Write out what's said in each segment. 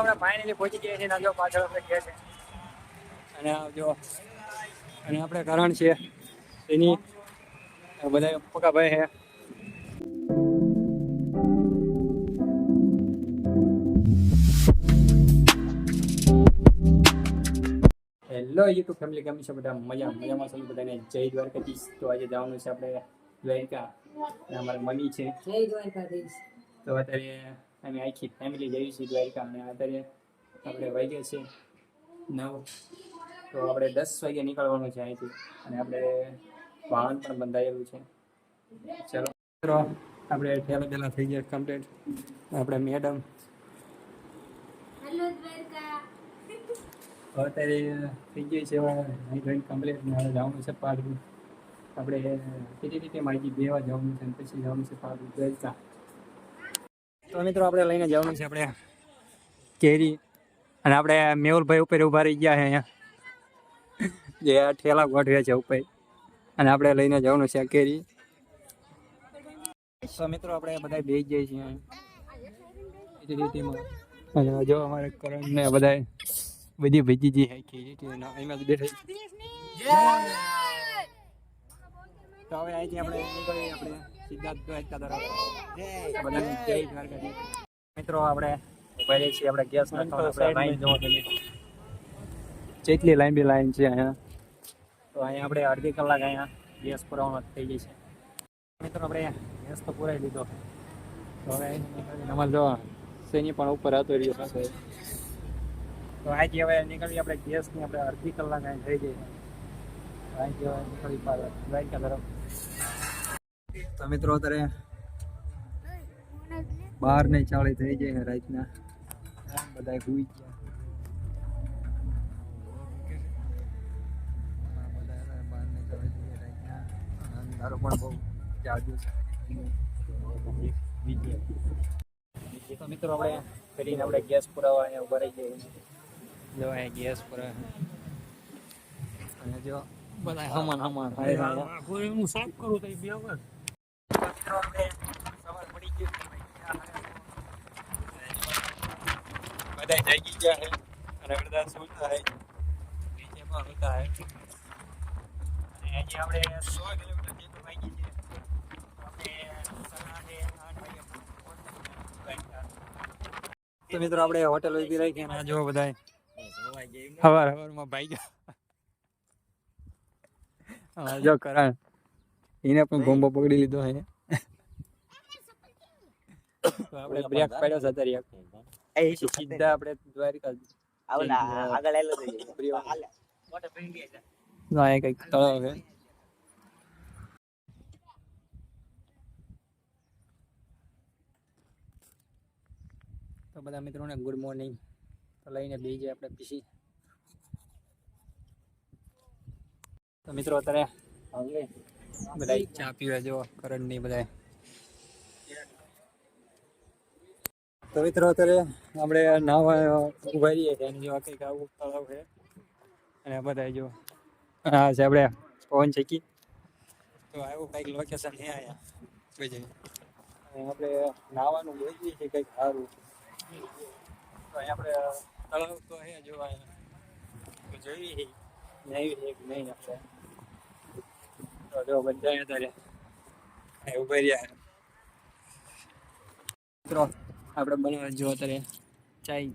આપણે ફાઇનલી પહોંચી ગયા છીએ. જો પાછળ આપણે ગયા છે અને જો અને આપણે કરણ છે એની બધા પકાભાઈ છે. હેલો યુટ્યુબ ફેમિલી, કેમ છે બધા? મજામાં છે બધાને. જય દ્વારકાધીશ. તો આજે જવાનું છે આપણે દ્વારકા. અમારા મમ્મી છે. જય દ્વારકાધીશ. તો અત્યારે અમે આખી ફેમિલી જઈએ છીએ દ્વારકા. અને અત્યારે આપણે વાગ્યા છે 9. તો આપણે 10 વાગે નીકળવાનું છે અહીંથી. અને આપણે વાહન પણ બંધાયેલું છે. ચલો મિત્રો, આપણે ઠેલા બેલા થઈ ગયા કમ્પ્લીટ. આપણે મેડમ હેલો દ્વારકા. અત્યારે થઈ ગઈ છે ડ્રોઈંગ કમ્પ્લીટ. હવે જવાનું છે પાર્ક. આપણે કેટલી રીતે માહિતી બેવા જવાનું છે પછી જવાનું છે પાર્ક દ્વારકા. તો મિત્રો આપણે લઈને જવાનું છે આપણે કેરી. અને આપણે મેહુલભાઈ ઉપર ઊભા રહી ગયા છે અહીંયા, જે ઠેલા ગોઠવ્યા છે ઉપર. અને આપણે લઈને જવાનું છે કેરી. તો મિત્રો આપણે બધા બેસી જઈએ છીએ રીતિમાં. અને જો અમારે કરણ ને બધા બધી ભેજી છે એમાં બેઠા. તો હવે અહીંથી આપણે નીકળીએ આપણે સિદ્ધાર્થ દ્વારકા તરફ. બધાને જય દ્વારકાધીશ. મિત્રો આપણે ઉભા રહીએ છીએ આપણે ગેસ જેટલી લાંબી લાઈન છે અહીંયા. તો અહીંયા આપણે અડધી કલાક અહીંયા ગેસ પુરાવાનો થઈ ગઈ છે. મિત્રો આપણે ગેસ તો પુરાઈ લીધો. તો હવે અમારે જો શેની પણ ઉપર હતો રહ્યો પાસે. તો અહીંથી હવે નીકળીએ આપણે ગેસની આપણે અડધી કલાક અહીં થઈ ગઈ. અહીંથી હવે નીકળી દ્વારકા તરફ. તો મિત્રો અત્યારે 12:40 થઈ જાય રાતના. બધા સુઈ ગયા. અંધારો પણ બહુ જાજુ છે. તો મિત્રો આપણે કરીને આપણે ગેસ પુરાવા અહીંયા ઉભા રહી જઈએ. જો અહીંયા ગેસ પુરા અને જો બધા હમણ હું સાફ કરું તો બે વખત. મિત્રો આપણે સવાર પડી ગયું. બધા જાગી ગયા છે અને બધા સૂતા છે. નીચે પણ સૂતા છે. અને હજી આપણે 100 કિલોમીટર જેટલું વાગી છે. તો મિત્રો આપણે હોટેલ ઉભી રાખી અને જો બધા સવારમાં ભાઈ ગયા. જો કરણ એને પણ ગોમ્બો પકડી લીધો છે. તો આપણે બ્રેક પાડ્યો છે અત્યારે. સીધા આપણે દ્વારકા આગળ આવેલો છે. કઈક તળાવ છે. તો બધા મિત્રોને ગુડ મોર્નિંગ. તો લઈને બેસી જાય આપણે પીસી. તો મિત્રો અત્યારે બધા ચા પીવા જો કરણ ની બધા. તો મિત્રો અત્યારે આપણે નાવા ઉભા રહીએ છીએ. જો કંઈક આવું તળાવ છે. અને બધા જો હા છે આપણે પવન ચકી. તો આવું કંઈક લોકેશન છે અહીંયા બીજે. આપણે નાવાનું બોલીએ છીએ કંઈક સારું. તો અહીંયા આપણે તળાવ તો છે જોવા. તો જોઈએ નહીં એક નહીં આપણે. તો જો બધા અત્યારે ઉભા રહ્યા. મિત્રો આપણે બનાવવા જો અત્યારે ચાય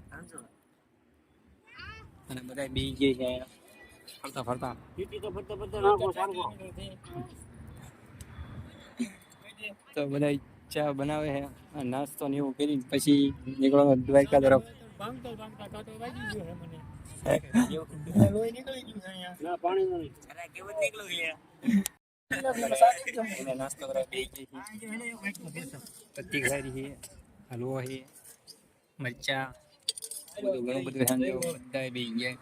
અને બધા બી ગયા છે અહીંયા ફરતા તો બધા ચા બનાવે છે. નાસ્તો ને એવું કરી પછી નીકળવાનું દ્વારકા તરફ. નાસ્તો પત્તી ખારી છે, હલવો છે, મરચા બધું ઘણું બધું બધા બી ગયા.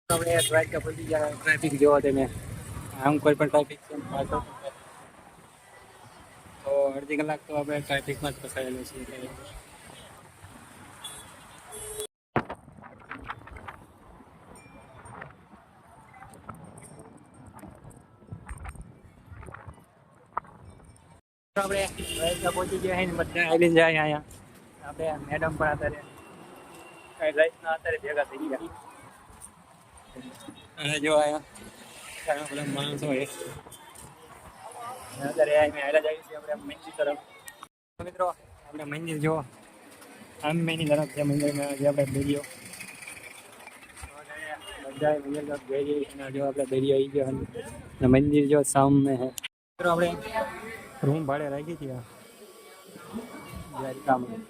આપણે દ્વારકા પહોંચી ગયા. ટ્રાફિક જોવો તમે. આમ કોઈ પણ ટ્રાફિક છે તો અડધી કલાક તો આપણે ટ્રાફિકમાં જ ફસાયેલો છીએ. આપણે પહોંચી ગયા છે. બધા આવીને જાય અહીંયા. આપણે મેડમ પણ અત્યારે કઈ લાઈફના અત્યારે ભેગા થઈ ગયા. અને જો અહીંયા ઘણા બધા માણસો છે. અત્યારે અહીંયા હાલ્યા જાય છે આપણે મંદિર તરફ. મિત્રો આપણે મંદિર જો આંબેની તરફ છે. મંદિરમાં જે આપણે દરિયો બધા મંદિર તરફ જઈ જઈએ અને જો આપણે દરિયો આવી ગયો અને મંદિર જો સામે છે. મિત્રો આપણે રૂમ ભાડે રાખી હતી દ્વારિકામાં.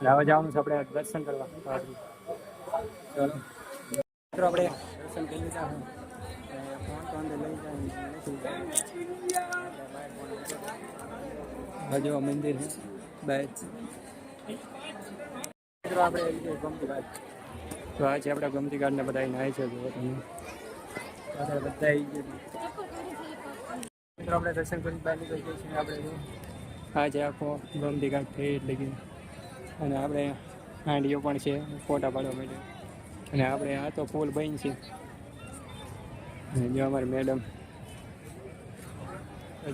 હવે જવાનું છે આપણે દર્શન કરવા. ચલો મિત્રો આપણે દર્શન કરી લીધા ફોન તો અંદર લઈ જાય જો મંદિર છે બાય. મિત્રો આપણે ગમતી ઘાટ તો આ છે આપણે ગમતી ઘાટને બધા નાય છે. જો તમે બધા આવી ગયા મિત્રો આપણે દર્શન કરી બહાર નીકળી જઈએ છીએ. આપણે આ છે આખો ગમતી ઘાટ થઈ એટલે કે અને આપણે હાંડીઓ પણ છે ફોટા પાડવા માટે. અને આપણે આ તો પુલ બની છે. જો અમારી મેડમ.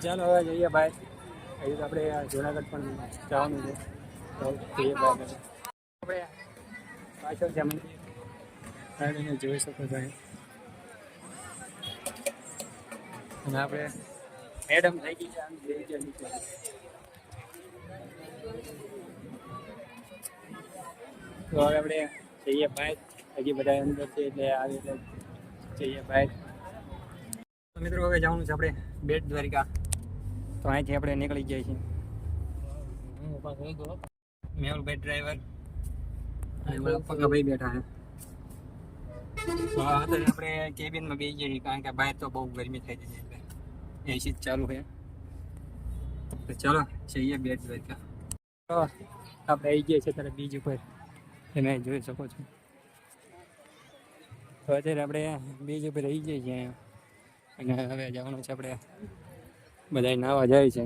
ચાલો હવે જઈએ બહાર. હજી તો આપણે જુનાગઢ પણ જવાનું છે. જઈએ બહાર આપણે પાછળ છે મંદિર જોઈ શકો છો. અને આપણે મેડમ થઈ ગઈ છે આમ જઈ ગયા નીચે. તો હવે આપણે જઈએ બહાર. હજી બધા અંદર છે એટલે આવે એટલે જઈએ બહાર. તો મિત્રો હવે જવાનું છે આપણે બેટ દ્વારિકા. તો અહીંથી આપણે નીકળી ગયા છીએ. મેહુલ ભાઈ ડ્રાઈવર અને પક્કાભાઈ બેઠા છે. તો અત્યારે આપણે કેબિનમાં બેસી જઈએ કારણ કે બહાર તો બહુ ગરમી થઈ જાય એટલે એસી જ ચાલુ છે. તો ચાલો જઈએ બેટ દ્વારિકા. તો આપણે આવી ગયા છે ત્યારે બીજ ઉપર તમે જોઈ શકો છો. તો અત્યારે આપણે બીજ ઉપર રહી જઈએ છીએ અને હવે જવાનું છે આપણે બધા નાહવા જાય છે.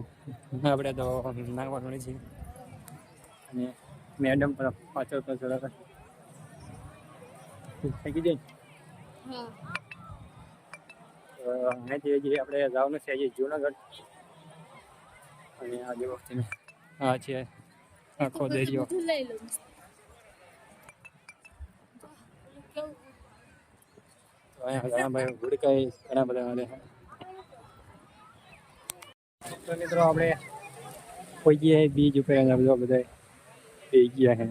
આપણે તો નાહવાનું નથી અને મેડમ પર પાછળ થઈ ગઈ અહીંથી હજી આપણે જવાનું છે હજી જુનાગઢ. અને આ જે વખતે આ છે આખો દરિયો. અહીંયા ઘણા ભાઈ હુડકાઈ ઘણા બધા હાલે. તો મિત્રો આપણે કોઈ ગયા બીજ ઉપર બધા થઈ ગયા છે.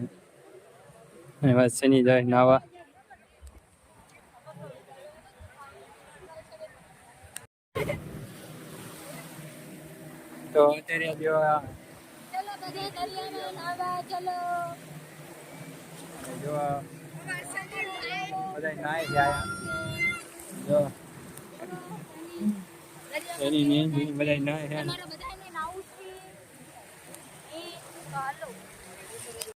અને વાત શનિ જાય નાવા. તો અત્યારે જો બધા નાય જાય જો એની બધા નાય છે.